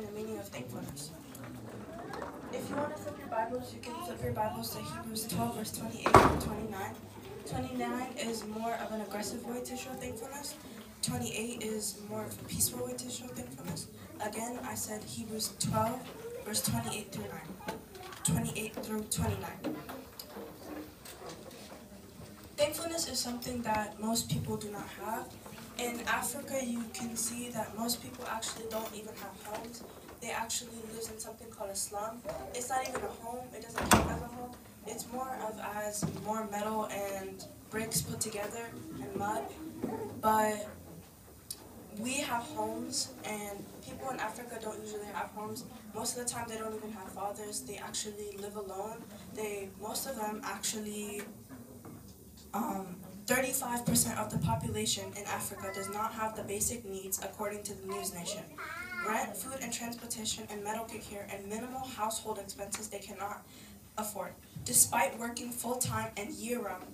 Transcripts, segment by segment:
and the meaning of thankfulness. If you want to flip your Bibles, you can flip your Bibles to Hebrews 12, verse 28 and 29. 29 is more of an aggressive way to show thankfulness. 28 is more of a peaceful way to show thankfulness. Again, I said Hebrews 12, verse 28 through 9. 28 through 29. Thankfulness is something that most people do not have. In Africa, you can see that most people actually don't even have homes. They actually live in something called a slum. It's not even a home. It doesn't count as a home. It's more of as more metal and bricks put together and mud. But we have homes, and people in Africa don't usually have homes. Most of the time, they don't even have fathers. They actually live alone. Most of them actually 35% of the population in Africa does not have the basic needs according to the News Nation. Rent, food and transportation, and medical care, and minimal household expenses they cannot afford. Despite working full-time and year-round,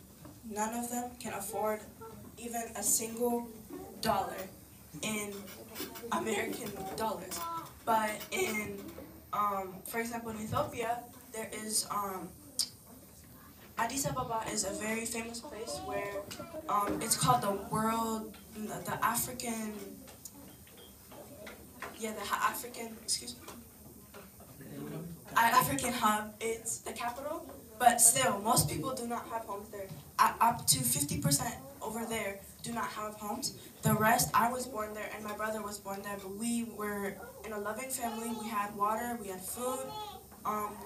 none of them can afford even a single dollar in American dollars. But in, for example, in Ethiopia, there is, Addis Ababa is a very famous place where it's called the African hub. It's the capital, but still, most people do not have homes there. Up to 50% over there do not have homes. The rest, I was born there and my brother was born there, but we were in a loving family. We had water, we had food.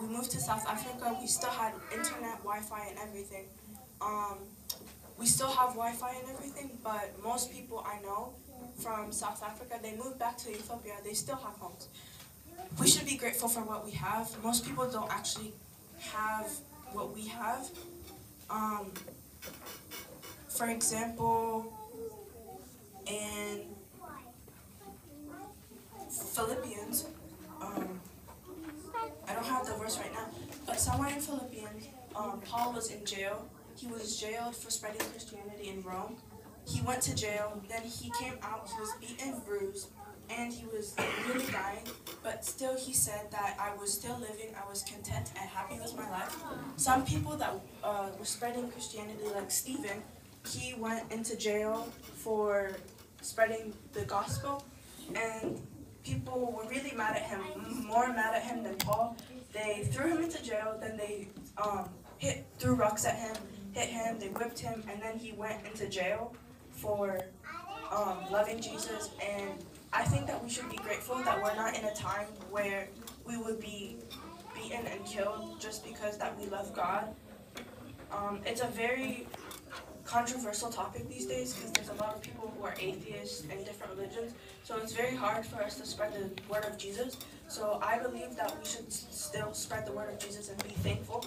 We moved to South Africa. We still had internet, Wi-Fi, and everything. We still have Wi-Fi and everything, but most people I know from South Africa, they moved back to Ethiopia. They still have homes. We should be grateful for what we have. Most people don't actually have what we have. For example, in Philippians, I don't have the verse right now, but somewhere in Philippians, Paul was in jail. He was jailed for spreading Christianity in Rome. He went to jail, then he came out, he was beaten, bruised, and he was really dying, but still he said that I was still living, I was content and happy with my life. Some people that were spreading Christianity, like Stephen, he went into jail for spreading the gospel, and people were really mad at him, more mad at him than Paul. They threw him into jail, then they threw rocks at him, hit him, they whipped him, and then he went into jail for loving Jesus. And I think that we should be grateful that we're not in a time where we would be beaten and killed just because that we love God. It's a very controversial topic these days because there's a lot of people who are atheists in different religions, so it's very hard for us to spread the word of Jesus. So I believe that we should still spread the word of Jesus and be thankful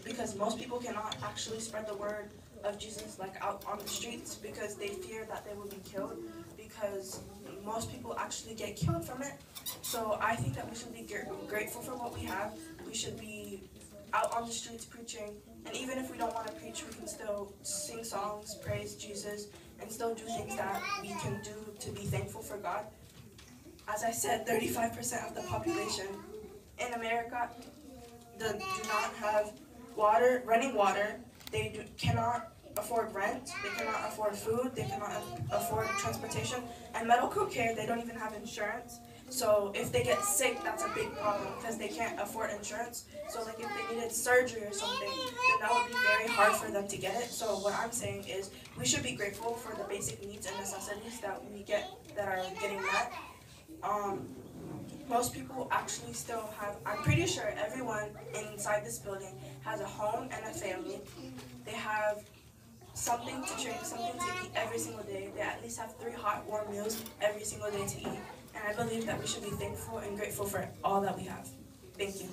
because most people cannot actually spread the word of Jesus like out on the streets because they fear that they will be killed, because most people actually get killed from it. So I think that we should be grateful for what we have. We should be out on the streets preaching, and even if we don't want to preach, we can still sing songs, praise Jesus, and still do things that we can do to be thankful for God. As I said, 35% of the population in America do not have running water. They cannot afford rent, they cannot afford food, they cannot afford transportation, and medical care, they don't even have insurance. So if they get sick, that's a big problem because they can't afford insurance. So like if they needed surgery or something, then that would be very hard for them to get it. So what I'm saying is we should be grateful for the basic needs and necessities that we get that are getting met. Most people actually still have, I'm pretty sure everyone inside this building has a home and a family. They have something to drink, something to eat every single day. They at least have 3 hot, warm meals every single day to eat. And I believe that we should be thankful and grateful for all that we have. Thank you.